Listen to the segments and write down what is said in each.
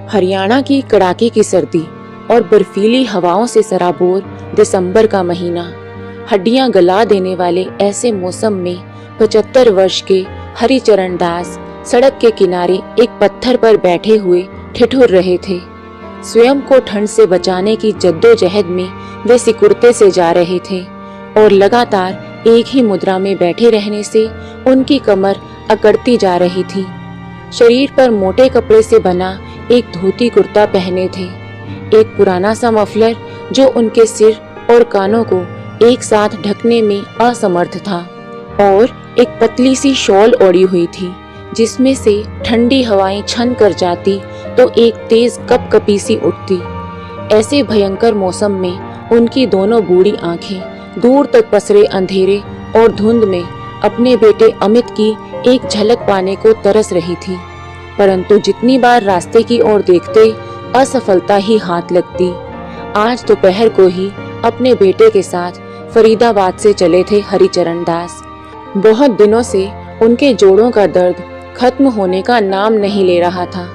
हरियाणा की कड़ाके की सर्दी और बर्फीली हवाओं से सराबोर दिसंबर का महीना, हड्डियां गला देने वाले ऐसे मौसम में 75 वर्ष के हरिचरण दास सड़क के किनारे एक पत्थर पर बैठे हुए ठिठुर रहे थे। स्वयं को ठंड से बचाने की जद्दोजहद में वे सिकुड़ते से जा रहे थे और लगातार एक ही मुद्रा में बैठे रहने से उनकी कमर अकड़ती जा रही थी। शरीर पर मोटे कपड़े से बना एक धोती कुर्ता पहने थे, एक पुराना सा मफलर जो उनके सिर और कानों को एक साथ ढकने में असमर्थ था, और एक पतली सी शॉल ओढ़ी हुई थी जिसमें से ठंडी हवाएं छन कर जाती तो एक तेज कपकपी सी उठती। ऐसे भयंकर मौसम में उनकी दोनों बूढ़ी आंखें दूर तक पसरे अंधेरे और धुंध में अपने बेटे अमित की एक झलक पाने को तरस रही थी, परंतु जितनी बार रास्ते की ओर देखते असफलता ही हाथ लगती। आज दोपहर को ही अपने बेटे के साथ फरीदाबाद से चले थे हरिचरण दास। बहुत दिनों से उनके जोड़ों का दर्द खत्म होने का नाम नहीं ले रहा था।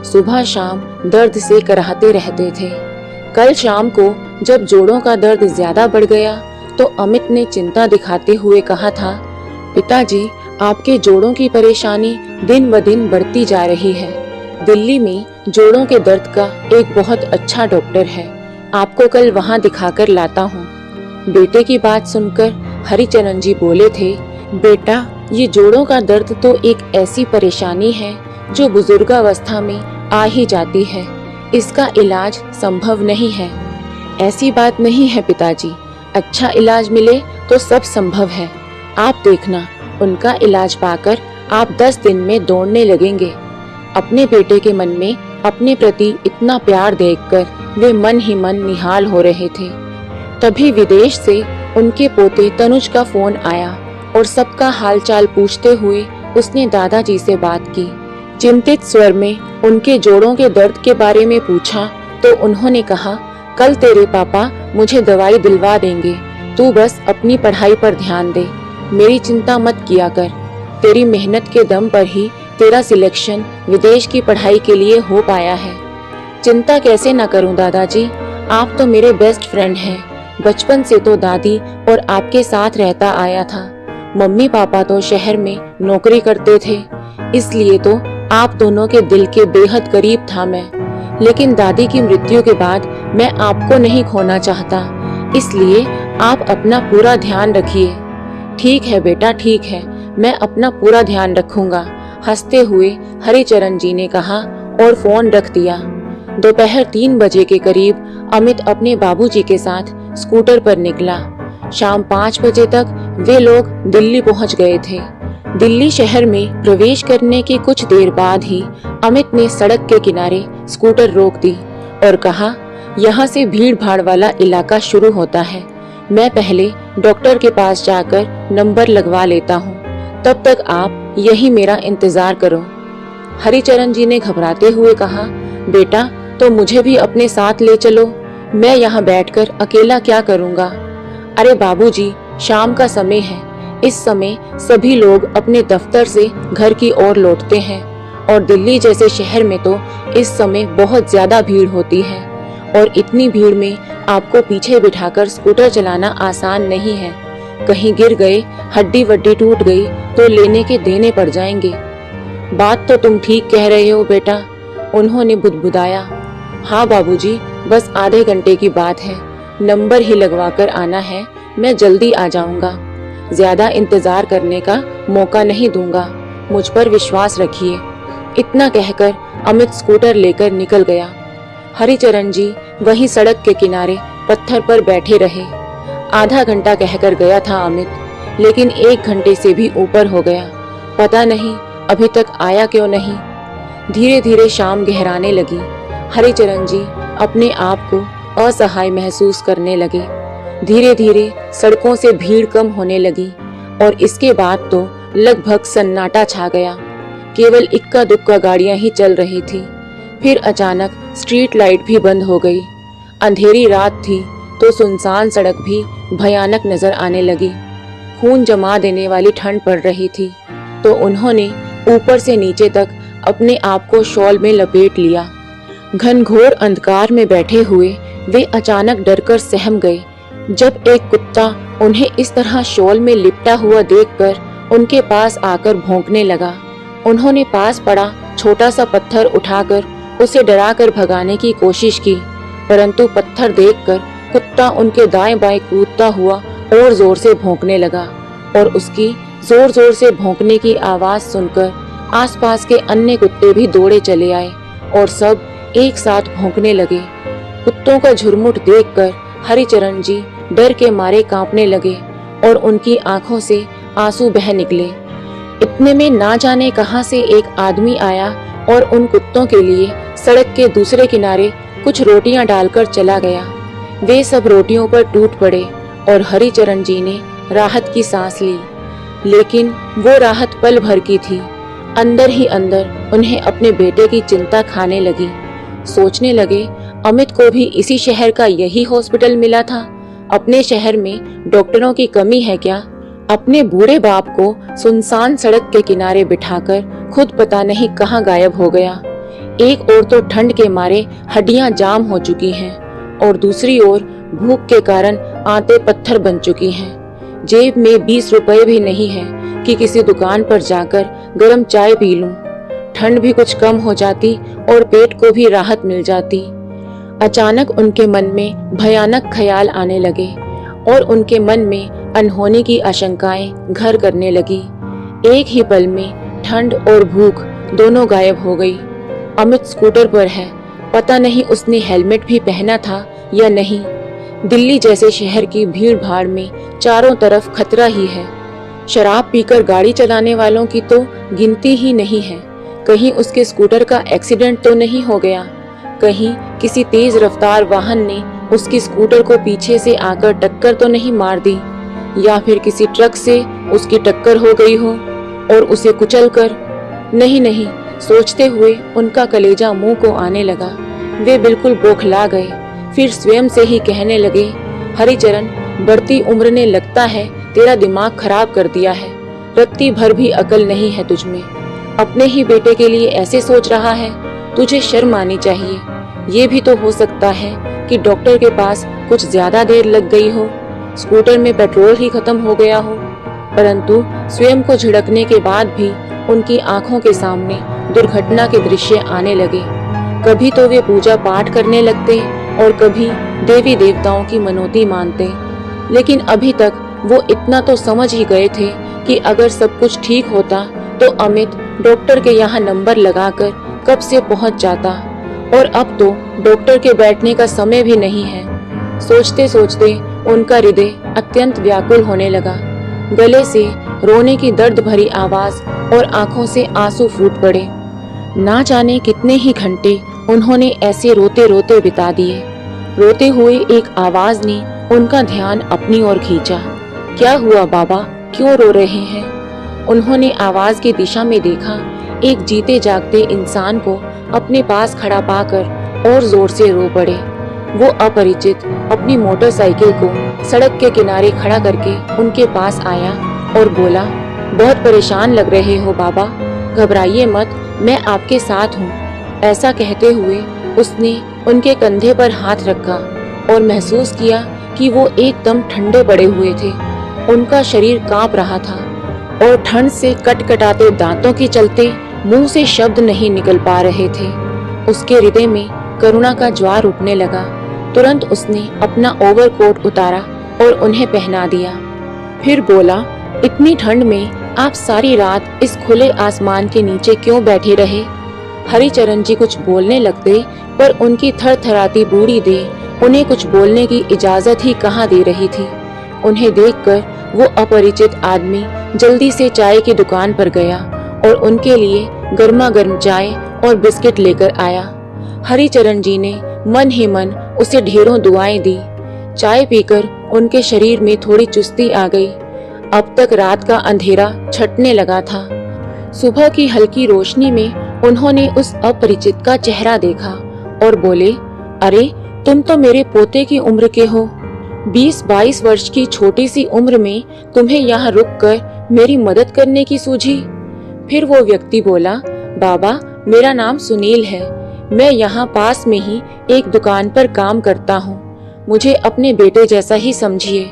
सुबह शाम दर्द से कराहते रहते थे। कल शाम को जब जोड़ों का दर्द ज्यादा बढ़ गया तो अमित ने चिंता दिखाते हुए कहा था, पिताजी, आपके जोड़ों की परेशानी दिन ब दिन बढ़ती जा रही है। दिल्ली में जोड़ों के दर्द का एक बहुत अच्छा डॉक्टर है, आपको कल वहां दिखाकर लाता हूँ। बेटे की बात सुनकर हरिचरण जी बोले थे, बेटा, ये जोड़ों का दर्द तो एक ऐसी परेशानी है जो बुजुर्गावस्था में आ ही जाती है, इसका इलाज संभव नहीं है। ऐसी बात नहीं है पिताजी, अच्छा इलाज मिले तो सब संभव है। आप देखना, उनका इलाज पाकर आप 10 दिन में दौड़ने लगेंगे। अपने बेटे के मन में अपने प्रति इतना प्यार देखकर वे मन ही मन निहाल हो रहे थे। तभी विदेश से उनके पोते तनुज का फोन आया और सबका हालचाल पूछते हुए उसने दादाजी से बात की। चिंतित स्वर में उनके जोड़ों के दर्द के बारे में पूछा तो उन्होंने कहा, कल तेरे पापा मुझे दवाई दिलवा देंगे, तू बस अपनी पढ़ाई पर ध्यान दे, मेरी चिंता मत किया कर। तेरी मेहनत के दम पर ही तेरा सिलेक्शन विदेश की पढ़ाई के लिए हो पाया है। चिंता कैसे न करूं दादाजी, आप तो मेरे बेस्ट फ्रेंड हैं। बचपन से तो दादी और आपके साथ रहता आया था। मम्मी पापा तो शहर में नौकरी करते थे, इसलिए तो आप दोनों के दिल के बेहद करीब था मैं। लेकिन दादी की मृत्यु के बाद मैं आपको नहीं खोना चाहता, इसलिए आप अपना पूरा ध्यान रखिए। ठीक है बेटा, ठीक है, मैं अपना पूरा ध्यान रखूंगा, हंसते हुए हरिचरण जी ने कहा और फोन रख दिया। दोपहर 3 बजे के करीब अमित अपने बाबूजी के साथ स्कूटर पर निकला। शाम 5 बजे तक वे लोग दिल्ली पहुंच गए थे। दिल्ली शहर में प्रवेश करने के कुछ देर बाद ही अमित ने सड़क के किनारे स्कूटर रोक दी और कहा, यहाँ से भीड़ भाड़ वाला इलाका शुरू होता है, मैं पहले डॉक्टर के पास जाकर नंबर लगवा लेता हूँ, तब तक आप यही मेरा इंतजार करो। हरिचरण जी ने घबराते हुए कहा, बेटा, तो मुझे भी अपने साथ ले चलो, मैं यहाँ बैठकर अकेला क्या करूँगा। अरे बाबूजी, शाम का समय है, इस समय सभी लोग अपने दफ्तर से घर की ओर लौटते हैं और दिल्ली जैसे शहर में तो इस समय बहुत ज्यादा भीड़ होती है, और इतनी भीड़ में आपको पीछे बिठाकर स्कूटर चलाना आसान नहीं है। कहीं गिर गए, हड्डी वड्डी टूट गई तो लेने के देने पड़ जाएंगे। बात तो तुम ठीक कह रहे हो बेटा, उन्होंने बुदबुदाया। हाँ बाबूजी, बस आधे घंटे की बात है, नंबर ही लगवा कर आना है, मैं जल्दी आ जाऊंगा। ज्यादा इंतजार करने का मौका नहीं दूंगा, मुझ पर विश्वास रखिए। इतना कहकर अमित स्कूटर लेकर निकल गया। हरिचरण जी वहीं सड़क के किनारे पत्थर पर बैठे रहे। आधा घंटा कहकर गया था अमित, लेकिन 1 घंटे से भी ऊपर हो गया। पता नहीं अभी तक आया क्यों नहीं। धीरे धीरे शाम गहराने लगी। हरिचरण जी अपने आप को असहाय महसूस करने लगे। धीरे धीरे सड़कों से भीड़ कम होने लगी और इसके बाद तो लगभग सन्नाटा छा गया। केवल इक्का दुक्का गाड़ियां ही चल रही थी। फिर अचानक स्ट्रीट लाइट भी बंद हो गई। अंधेरी रात थी तो सुनसान सड़क भी भयानक नजर आने लगी। खून जमा देने वाली ठंड पड़ रही थी तो उन्होंने ऊपर से नीचे तक अपने आप को शॉल में लपेट लिया। घनघोर अंधकार में बैठे हुए वे अचानक डरकर सहम गए जब एक कुत्ता उन्हें इस तरह शॉल में लिपटा हुआ देखकर उनके पास आकर भौंकने लगा। उन्होंने पास पड़ा छोटा सा पत्थर उठाकर उसे डराकर भगाने की कोशिश की, परंतु पत्थर देखकर कुत्ता उनके दाएं बाएं कूदता हुआ और जोर से भौंकने लगा और उसकी जोर जोर से भौंकने की आवाज सुनकर आसपास के अन्य कुत्ते भी दौड़े चले आए और सब एक साथ भौंकने लगे। कुत्तों का झुरमुट देखकर हरिचरण जी डर के मारे कांपने लगे और उनकी आंखों से आंसू बह निकले। इतने में ना जाने कहां से एक आदमी आया और उन कुत्तों के लिए सड़क के दूसरे किनारे कुछ रोटियां डालकर चला गया। वे सब रोटियों पर टूट पड़े और हरिचरण जी ने राहत की सांस ली, लेकिन वो राहत पल भर की थी। अंदर ही अंदर उन्हें अपने बेटे की चिंता खाने लगी। सोचने लगे, अमित को भी इसी शहर का यही हॉस्पिटल मिला था। अपने शहर में डॉक्टरों की कमी है क्या? अपने बूढ़े बाप को सुनसान सड़क के किनारे बिठाकर खुद पता नहीं कहां गायब हो गया। एक ओर तो ठंड के मारे हड्डियां जाम हो चुकी हैं और दूसरी ओर भूख के कारण आंतें पत्थर बन चुकी हैं। जेब में 20 रुपए भी नहीं है कि किसी दुकान पर जाकर गर्म चाय पी लूं। ठंड भी कुछ कम हो जाती और पेट को भी राहत मिल जाती। अचानक उनके मन में भयानक ख्याल आने लगे और उनके मन में अनहोनी की आशंकाएं घर करने लगी। एक ही पल में ठंड और भूख दोनों गायब हो गई। अमित स्कूटर पर है, पता नहीं उसने हेलमेट भी पहना था या नहीं। दिल्ली जैसे शहर की भीड़ भाड़ में चारों तरफ खतरा ही है। शराब पीकर गाड़ी चलाने वालों की तो गिनती ही नहीं है। कहीं उसके स्कूटर का एक्सीडेंट तो नहीं हो गया? कहीं किसी तेज रफ्तार वाहन ने उसकी स्कूटर को पीछे से आकर टक्कर तो नहीं मार दी? या फिर किसी ट्रक से उसकी टक्कर हो गई हो और उसे कुचलकर? नहीं, सोचते हुए उनका कलेजा मुंह को आने लगा। वे बिल्कुल बौखला गए। फिर स्वयं से ही कहने लगे, हरिचरण, बढ़ती उम्र ने लगता है तेरा दिमाग खराब कर दिया है। रत्ती भर भी अकल नहीं है तुझमें। अपने ही बेटे के लिए ऐसे सोच रहा है? तुझे शर्म आनी चाहिए। ये भी तो हो सकता है कि डॉक्टर के पास कुछ ज्यादा देर लग गई हो, स्कूटर में पेट्रोल ही खत्म हो गया हो। परंतु स्वयं को झिड़कने के बाद भी उनकी आंखों के सामने दुर्घटना के दृश्य आने लगे। कभी तो वे पूजा पाठ करने लगते और कभी देवी देवताओं की मनौती मानते, लेकिन अभी तक वो इतना तो समझ ही गए थे कि अगर सब कुछ ठीक होता तो अमित डॉक्टर के यहाँ नंबर लगाकर कब से पहुंच जाता, और अब तो डॉक्टर के बैठने का समय भी नहीं है। सोचते सोचते उनका हृदय अत्यंत व्याकुल होने लगा। गले से रोने की दर्द भरी आवाज और आंखों से आंसू फूट पड़े। ना जाने कितने ही घंटे उन्होंने ऐसे रोते रोते बिता दिए। रोते हुए एक आवाज ने उनका ध्यान अपनी ओर खींचा। क्या हुआ बाबा, क्यों रो रहे हैं? उन्होंने आवाज की दिशा में देखा। एक जीते जागते इंसान को अपने पास खड़ा पाकर और जोर से रो पड़े। वो अपरिचित अपनी मोटरसाइकिल को सड़क के किनारे खड़ा करके उनके पास आया और बोला, बहुत परेशान लग रहे हो बाबा, घबराइए मत, मैं आपके साथ हूँ। ऐसा कहते हुए उसने उनके कंधे पर हाथ रखा और महसूस किया कि वो एकदम ठंडे पड़े हुए थे। उनका शरीर कांप रहा था और ठंड से कटकटाते दांतों के चलते मुंह से शब्द नहीं निकल पा रहे थे। उसके हृदय में करुणा का ज्वार उठने लगा। तुरंत उसने अपना ओवरकोट उतारा और उन्हें पहना दिया। फिर बोला, इतनी ठंड में आप सारी रात इस खुले आसमान के नीचे क्यों बैठे रहे? हरिचरण जी कुछ बोलने लगते, पर उनकी थरथराती बूढ़ी देह उन्हें कुछ बोलने की इजाजत ही कहाँ दे रही थी। उन्हें देखकर वो अपरिचित आदमी जल्दी से चाय की दुकान पर गया और उनके लिए गर्मा गर्म चाय और बिस्किट लेकर आया। हरिचरण जी ने मन ही मन उसे ढेरों दुआएं दी। चाय पीकर उनके शरीर में थोड़ी चुस्ती आ गई। अब तक रात का अंधेरा छटने लगा था। सुबह की हल्की रोशनी में उन्होंने उस अपरिचित का चेहरा देखा और बोले, अरे तुम तो मेरे पोते की उम्र के हो। 20-22 वर्ष की छोटी सी उम्र में तुम्हें यहाँ रुककर मेरी मदद करने की सूझी। फिर वो व्यक्ति बोला, बाबा मेरा नाम सुनील है, मैं यहाँ पास में ही एक दुकान पर काम करता हूँ। मुझे अपने बेटे जैसा ही समझिए।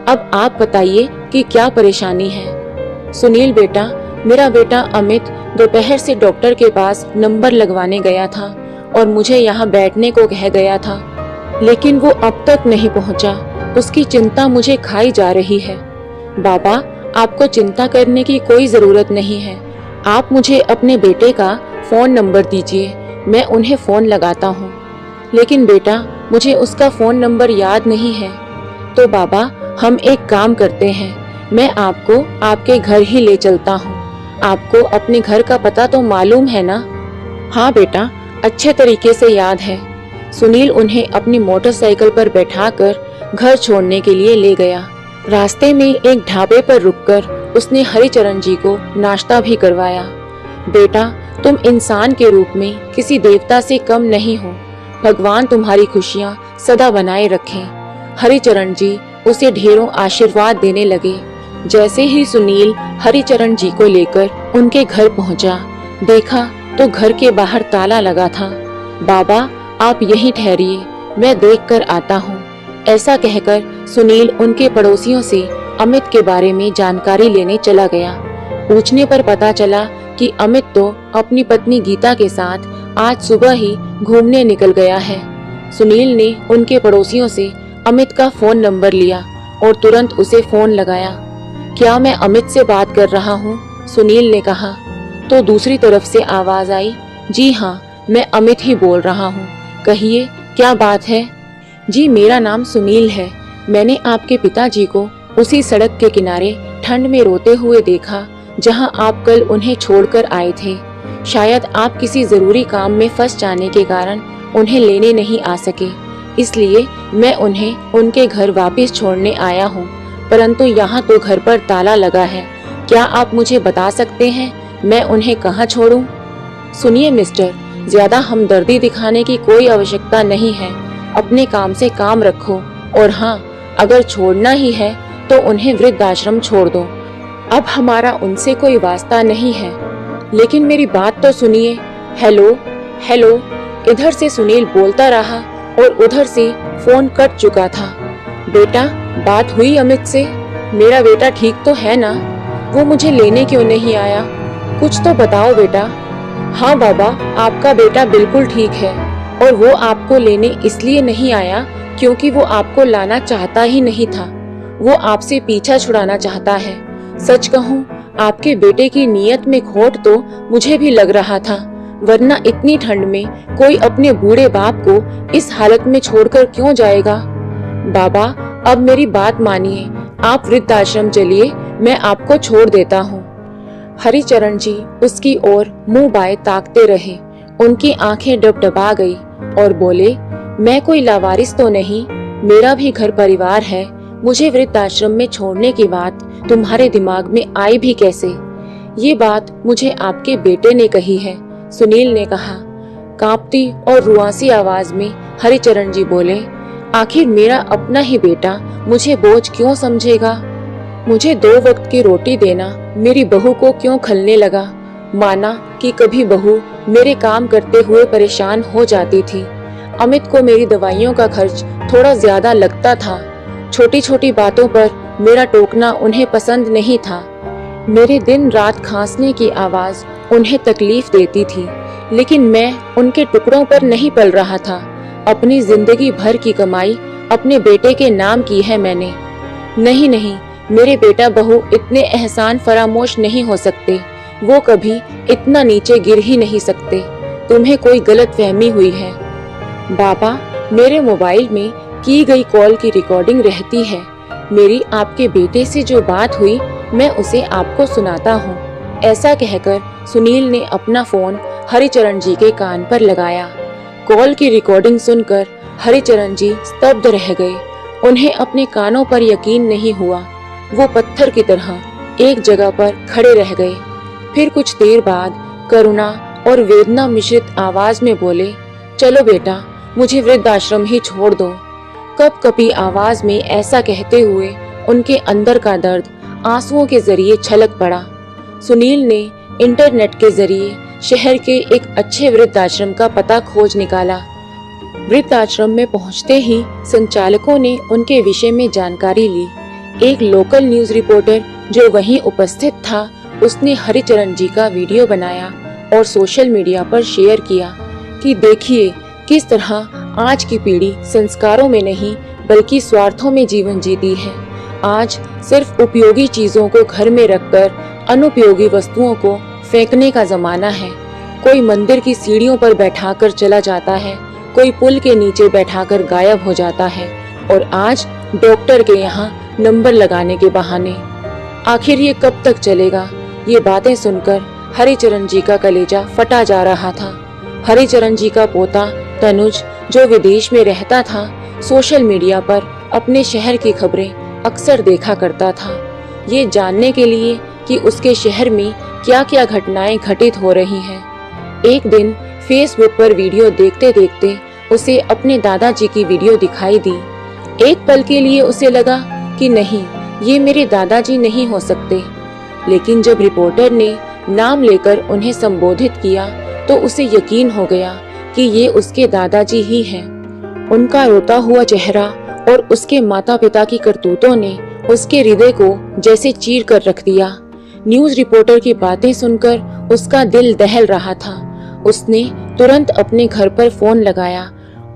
अब आप बताइए कि क्या परेशानी है। सुनील बेटा, मेरा बेटा अमित दोपहर से डॉक्टर के पास नंबर लगवाने गया था और मुझे यहाँ बैठने को कह गया था, लेकिन वो अब तक नहीं पहुँचा। उसकी चिंता मुझे खाई जा रही है। बाबा, आपको चिंता करने की कोई जरूरत नहीं है। आप मुझे अपने बेटे का फोन नंबर दीजिए, मैं उन्हें फोन लगाता हूँ। लेकिन बेटा, मुझे उसका फोन नंबर याद नहीं है। तो बाबा, हम एक काम करते हैं, मैं आपको आपके घर ही ले चलता हूँ। आपको अपने घर का पता तो मालूम है ना? हाँ बेटा, अच्छे तरीके से याद है। सुनील उन्हें अपनी मोटरसाइकिल पर बैठाकर घर छोड़ने के लिए ले गया। रास्ते में एक ढाबे पर रुककर उसने हरिचरण जी को नाश्ता भी करवाया। बेटा, तुम इंसान के रूप में किसी देवता से कम नहीं हो। भगवान तुम्हारी खुशियाँ सदा बनाए रखें। हरिचरण जी उसे ढेरों आशीर्वाद देने लगे। जैसे ही सुनील हरिचरण जी को लेकर उनके घर पहुंचा, देखा तो घर के बाहर ताला लगा था। बाबा, आप यहीं ठहरिए, मैं देखकर आता हूँ। ऐसा कहकर सुनील उनके पड़ोसियों से अमित के बारे में जानकारी लेने चला गया। पूछने पर पता चला कि अमित तो अपनी पत्नी गीता के साथ आज सुबह ही घूमने निकल गया है। सुनील ने उनके पड़ोसियों से अमित का फोन नंबर लिया और तुरंत उसे फोन लगाया। क्या मैं अमित से बात कर रहा हूँ? सुनील ने कहा। तो दूसरी तरफ से आवाज आई, जी हाँ, मैं अमित ही बोल रहा हूँ। कहिए, क्या बात है? जी, मेरा नाम सुनील है। मैंने आपके पिताजी को उसी सड़क के किनारे ठंड में रोते हुए देखा जहां आप कल उन्हें छोड़कर आए थे। शायद आप किसी जरूरी काम में फंस जाने के कारण उन्हें लेने नहीं आ सके, इसलिए मैं उन्हें उनके घर वापस छोड़ने आया हूं। परंतु यहाँ तो घर पर ताला लगा है। क्या आप मुझे बता सकते हैं मैं उन्हें कहाँ छोड़ूं? सुनिए मिस्टर, ज्यादा हमदर्दी दिखाने की कोई आवश्यकता नहीं है। अपने काम से काम रखो, और हाँ, अगर छोड़ना ही है तो उन्हें वृद्धाश्रम छोड़ दो। अब हमारा उनसे कोई वास्ता नहीं है। लेकिन मेरी बात तो सुनिए। हेलो हेलो, इधर से सुनील बोलता रहा और उधर से फोन कट चुका था। बेटा, बात हुई अमित से? मेरा बेटा ठीक तो है ना? वो मुझे लेने क्यों नहीं आया? कुछ तो बताओ बेटा। हाँ बाबा, आपका बेटा बिल्कुल ठीक है, और वो आपको लेने इसलिए नहीं आया क्योंकि वो आपको लाना चाहता ही नहीं था। वो आपसे पीछा छुड़ाना चाहता है। सच कहूँ, आपके बेटे की नीयत में खोट तो मुझे भी लग रहा था, वरना इतनी ठंड में कोई अपने बूढ़े बाप को इस हालत में छोड़कर क्यों जाएगा? बाबा, अब मेरी बात मानिए, आप वृद्धाश्रम चलिए, मैं आपको छोड़ देता हूँ। हरिचरण जी उसकी ओर मुंह बाएं ताकते रहे। उनकी आंखें डबडबा गई और बोले, मैं कोई लावारिस तो नहीं, मेरा भी घर परिवार है। मुझे वृद्धाश्रम में छोड़ने की बात तुम्हारे दिमाग में आई भी कैसे? ये बात मुझे आपके बेटे ने कही है, सुनील ने कहा। कांपती और रुआसी आवाज में हरिचरण जी बोले, आखिर मेरा अपना ही बेटा मुझे बोझ क्यों समझेगा? मुझे 2 वक्त की रोटी देना मेरी बहू को क्यों खलने लगा? माना कि कभी बहू मेरे काम करते हुए परेशान हो जाती थी। अमित को मेरी दवाइयों का खर्च थोड़ा ज्यादा लगता था। छोटी छोटी बातों पर मेरा टोकना उन्हें पसंद नहीं था। मेरे दिन रात खांसने की आवाज उन्हें तकलीफ देती थी, लेकिन मैं उनके टुकड़ों पर नहीं पल रहा था। अपनी जिंदगी भर की कमाई अपने बेटे के नाम की है मैंने। नहीं नहीं, मेरे बेटा बहू इतने एहसान फरामोश नहीं हो सकते। वो कभी इतना नीचे गिर ही नहीं सकते। तुम्हें कोई गलत फहमी हुई है। बाबा, मेरे मोबाइल में की गई कॉल की रिकॉर्डिंग रहती है। मेरी आपके बेटे से जो बात हुई मैं उसे आपको सुनाता हूँ। ऐसा कहकर सुनील ने अपना फोन हरिचरण जी के कान पर लगाया। कॉल की रिकॉर्डिंग सुनकर हरिचरण जी स्तब्ध रह गए। उन्हें अपने कानों पर यकीन नहीं हुआ। वो पत्थर की तरह एक जगह पर खड़े रह गए। फिर कुछ देर बाद करुणा और वेदना मिश्रित आवाज में बोले, चलो बेटा, मुझे वृद्धाश्रम ही छोड़ दो। कपकपी आवाज में ऐसा कहते हुए उनके अंदर का दर्द आंसुओं के जरिए छलक पड़ा। सुनील ने इंटरनेट के जरिए शहर के एक अच्छे वृद्धाश्रम का पता खोज निकाला। वृद्धाश्रम में पहुंचते ही संचालकों ने उनके विषय में जानकारी ली। एक लोकल न्यूज रिपोर्टर जो वहीं उपस्थित था, उसने हरिचरण जी का वीडियो बनाया और सोशल मीडिया पर शेयर किया कि देखिए किस तरह आज की पीढ़ी संस्कारों में नहीं बल्कि स्वार्थों में जीवन जीती है। आज सिर्फ उपयोगी चीजों को घर में रखकर अनुपयोगी वस्तुओं को फेंकने का जमाना है। कोई मंदिर की सीढ़ियों पर बैठाकर चला जाता है, कोई पुल के नीचे बैठाकर गायब हो जाता है और आज डॉक्टर के यहाँ नंबर लगाने के बहाने। आखिर ये कब तक चलेगा? ये बातें सुनकर हरिचरण जी का कलेजा फटा जा रहा था। हरिचरण जी का पोता तनुज, जो विदेश में रहता था, सोशल मीडिया पर अपने शहर की खबरें अक्सर देखा करता था, ये जानने के लिए कि उसके शहर में क्या क्या घटनाएं घटित हो रही हैं। एक दिन फेसबुक पर वीडियो देखते देखते उसे अपने दादाजी की वीडियो दिखाई दी। एक पल के लिए उसे लगा कि नहीं, ये मेरे दादाजी नहीं हो सकते, लेकिन जब रिपोर्टर ने नाम लेकर उन्हें संबोधित किया तो उसे यकीन हो गया कि ये उसके दादाजी ही हैं। उनका रोता हुआ चेहरा और उसके माता पिता की करतूतों ने उसके हृदय को जैसे चीर कर रख दिया। न्यूज रिपोर्टर की बातें सुनकर उसका दिल दहल रहा था। उसने तुरंत अपने घर पर फोन लगाया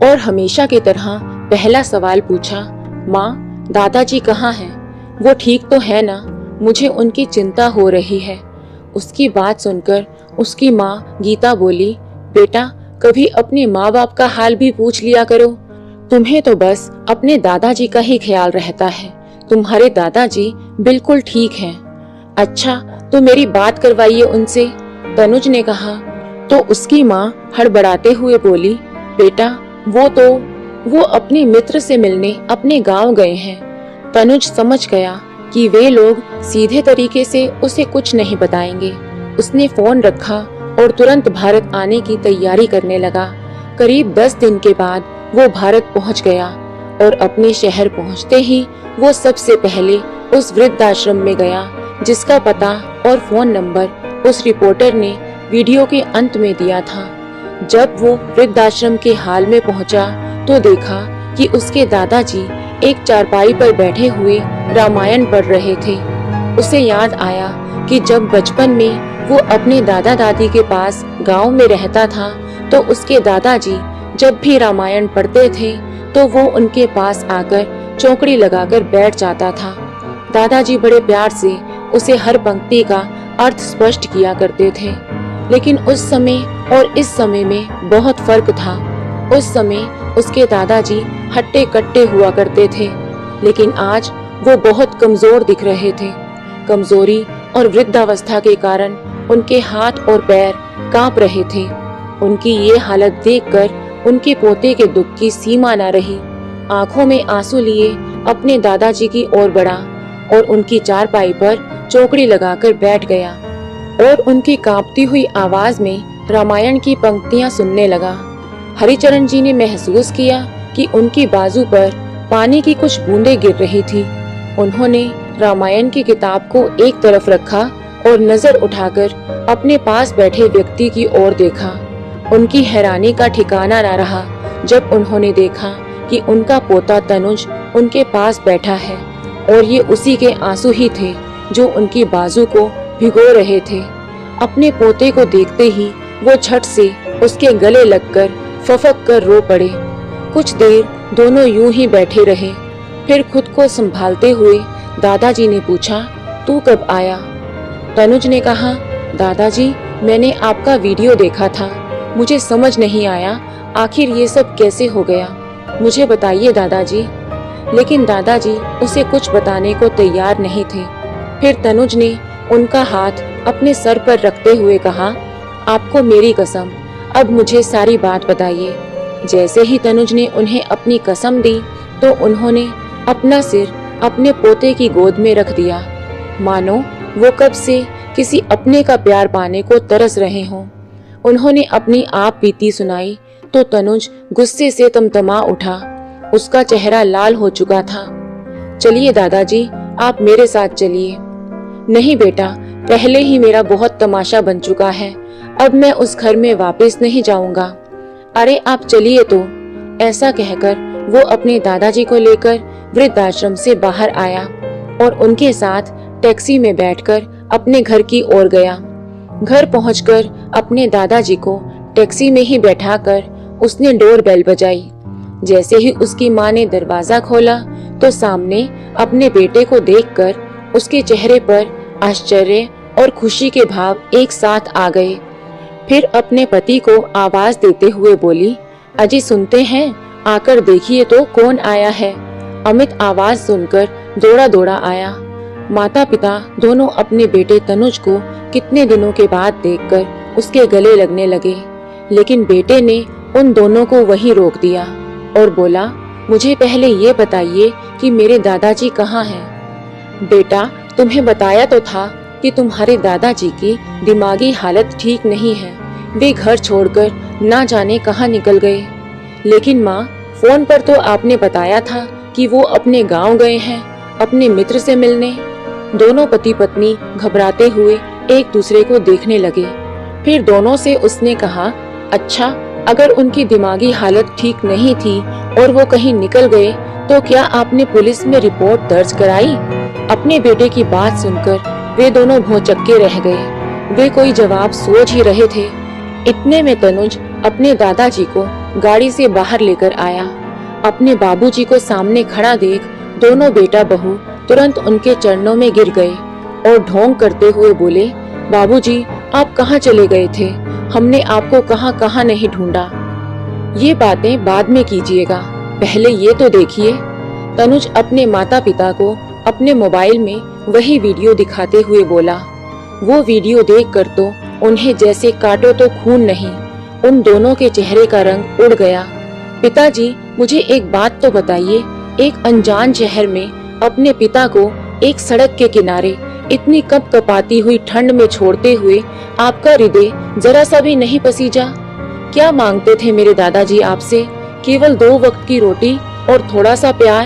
और हमेशा की तरह पहला सवाल पूछा, माँ, दादाजी कहाँ हैं? वो ठीक तो है ना? मुझे उनकी चिंता हो रही है। उसकी बात सुनकर उसकी माँ गीता बोली, बेटा, कभी अपने माँ बाप का हाल भी पूछ लिया करो। तुम्हें तो बस अपने दादाजी का ही ख्याल रहता है। तुम्हारे दादाजी बिल्कुल ठीक हैं। अच्छा, तो मेरी बात करवाइए उनसे, तनुज ने कहा। तो उसकी माँ हड़बड़ाते हुए बोली, बेटा, वो अपने मित्र से मिलने अपने गांव गए हैं। तनुज समझ गया कि वे लोग सीधे तरीके से उसे कुछ नहीं बताएंगे। उसने फोन रखा और तुरंत भारत आने की तैयारी करने लगा। करीब 10 दिन के बाद वो भारत पहुंच गया और अपने शहर पहुंचते ही वो सबसे पहले उस वृद्धाश्रम में गया जिसका पता और फोन नंबर उस रिपोर्टर ने वीडियो के अंत में दिया था। जब वो वृद्धाश्रम के हाल में पहुंचा तो देखा कि उसके दादाजी एक चारपाई पर बैठे हुए रामायण पढ़ रहे थे। उसे याद आया कि जब बचपन में वो अपने दादा दादी के पास गांव में रहता था तो उसके दादाजी जब भी रामायण पढ़ते थे तो वो उनके पास आकर चौकड़ी लगाकर बैठ जाता था। दादाजी बड़े प्यार से उसे हर पंक्ति का अर्थ स्पष्ट किया करते थे, लेकिन उस समय और इस समय में बहुत फर्क था। उस समय उसके दादाजी हट्टे कट्टे हुआ करते थे, लेकिन आज वो बहुत कमजोर दिख रहे थे। कमजोरी और वृद्धावस्था के कारण उनके हाथ और पैर कांप रहे थे। उनकी ये हालत देखकर उनके पोते के दुख की सीमा न रही। आंखों में आंसू लिए अपने दादाजी की ओर बढ़ा और उनकी चारपाई पर चौकड़ी लगाकर बैठ गया और उनकी कांपती हुई आवाज में रामायण की पंक्तियां सुनने लगा। हरिचरण जी ने महसूस किया कि उनकी बाजू पर पानी की कुछ बूंदें गिर रही थी। उन्होंने रामायण की किताब को एक तरफ रखा और नजर उठाकर अपने पास बैठे व्यक्ति की ओर देखा। उनकी हैरानी का ठिकाना न रहा जब उन्होंने देखा कि उनका पोता तनुज उनके पास बैठा है और ये उसी के आंसू ही थे जो उनकी बाजू को भिगो रहे थे। अपने पोते को देखते ही वो झट से उसके गले लगकर फफक कर रो पड़े। कुछ देर दोनों यूं ही बैठे रहे। फिर खुद को संभालते हुए दादाजी ने पूछा, तू कब आया? तनुज ने कहा, दादाजी, मैंने आपका वीडियो देखा था। मुझे समझ नहीं आया आखिर ये सब कैसे हो गया। मुझे बताइए दादाजी। लेकिन दादाजी उसे कुछ बताने को तैयार नहीं थे। फिर तनुज ने उनका हाथ अपने सर पर रखते हुए कहा, आपको मेरी कसम, अब मुझे सारी बात बताइए। जैसे ही तनुज ने उन्हें अपनी कसम दी तो उन्होंने अपना सिर अपने पोते की गोद में रख दिया, मानो वो कब से किसी अपने का प्यार पाने को तरस रहे हों। उन्होंने अपनी आप बीती सुनाई तो तनुज गुस्से से तमतमा उठा। उसका चेहरा लाल हो चुका था। चलिए दादाजी, आप मेरे साथ चलिए। नहीं बेटा, पहले ही मेरा बहुत तमाशा बन चुका है। अब मैं उस घर में वापस नहीं जाऊंगा। अरे आप चलिए तो। ऐसा कहकर वो अपने दादाजी को लेकर वृद्धाश्रम से बाहर आया और उनके साथ टैक्सी में बैठकर अपने घर की ओर गया। घर पहुंचकर अपने दादाजी को टैक्सी में ही बैठाकर उसने डोर बेल बजाई। जैसे ही उसकी माँ ने दरवाजा खोला तो सामने अपने बेटे को देखकर उसके चेहरे पर आश्चर्य और खुशी के भाव एक साथ आ गए। फिर अपने पति को आवाज देते हुए बोली, अजी सुनते हैं, आकर देखिए तो कौन आया है। अमित आवाज सुनकर दौड़ा दौड़ा आया। माता पिता दोनों अपने बेटे तनुज को कितने दिनों के बाद देखकर उसके गले लगने लगे, लेकिन बेटे ने उन दोनों को वहीं रोक दिया और बोला, मुझे पहले ये बताइए कि मेरे दादाजी कहाँ हैं। बेटा, तुम्हें बताया तो था कि तुम्हारे दादाजी की दिमागी हालत ठीक नहीं है। वे घर छोड़कर ना जाने कहाँ निकल गए। लेकिन माँ, फोन पर तो आपने बताया था कि वो अपने गांव गए हैं अपने मित्र से मिलने। दोनों पति पत्नी घबराते हुए एक दूसरे को देखने लगे। फिर दोनों से उसने कहा, अच्छा, अगर उनकी दिमागी हालत ठीक नहीं थी और वो कहीं निकल गए तो क्या आपने पुलिस में रिपोर्ट दर्ज कराई? अपने बेटे की बात सुनकर वे दोनों भौचक्के रह गए। वे कोई जवाब सोच ही रहे थे। इतने में तनुज अपने दादाजी को गाड़ी से बाहर लेकर आया। अपने बाबूजी को सामने खड़ा देख दोनों बेटा बहू तुरंत उनके चरणों में गिर गए और ढोंग करते हुए बोले, बाबूजी, आप कहाँ चले गए थे? हमने आपको कहाँ कहाँ नहीं ढूंढा। ये बातें बाद में कीजिएगा, पहले ये तो देखिए। तनुज अपने माता पिता को अपने मोबाइल में वही वीडियो दिखाते हुए बोला। वो वीडियो देखकर तो उन्हें जैसे काटो तो खून नहीं, उन दोनों के चेहरे का रंग उड़ गया। पिताजी, मुझे एक बात तो बताइए, एक अनजान शहर में अपने पिता को एक सड़क के किनारे इतनी कपकपाती हुई ठंड में छोड़ते हुए आपका हृदय जरा सा भी नहीं पसीजा? क्या मांगते थे मेरे दादाजी आपसे? केवल 2 वक्त की रोटी और थोड़ा सा प्यार।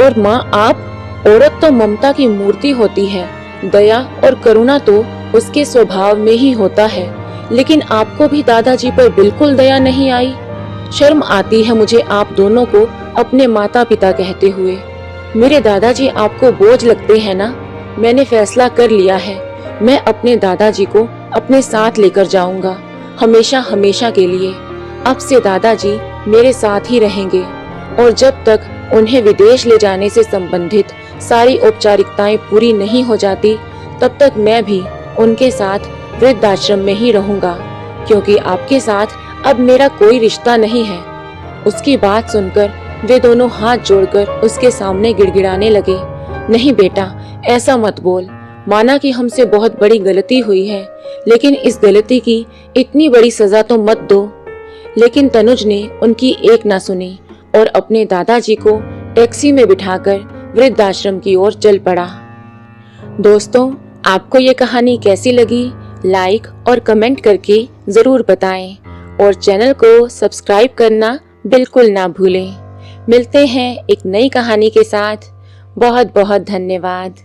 और माँ, आप, औरत तो ममता की मूर्ति होती है, दया और करुणा तो उसके स्वभाव में ही होता है, लेकिन आपको भी दादाजी पर बिल्कुल दया नहीं आई। शर्म आती है मुझे आप दोनों को अपने माता पिता कहते हुए। मेरे दादाजी आपको बोझ लगते हैं ना? मैंने फैसला कर लिया है, मैं अपने दादाजी को अपने साथ लेकर जाऊंगा, हमेशा हमेशा के लिए। अब से दादाजी मेरे साथ ही रहेंगे और जब तक उन्हें विदेश ले जाने से संबंधित सारी औपचारिकताएं पूरी नहीं हो जाती, तब तक मैं भी उनके साथ वृद्धाश्रम में ही रहूंगा, क्योंकि आपके साथ अब मेरा कोई रिश्ता नहीं है। उसकी बात सुनकर वे दोनों हाथ जोड़कर उसके सामने गिड़गिड़ाने लगे। नहीं बेटा, ऐसा मत बोल। माना कि हमसे बहुत बड़ी गलती हुई है, लेकिन इस गलती की इतनी बड़ी सजा तो मत दो। लेकिन तनुज ने उनकी एक ना सुनी और अपने दादाजी को टैक्सी में बिठाकर वृद्धाश्रम की ओर चल पड़ा। दोस्तों, आपको ये कहानी कैसी लगी? लाइक और कमेंट करके जरूर बताएं और चैनल को सब्सक्राइब करना बिल्कुल ना भूलें। मिलते हैं एक नई कहानी के साथ। बहुत बहुत धन्यवाद।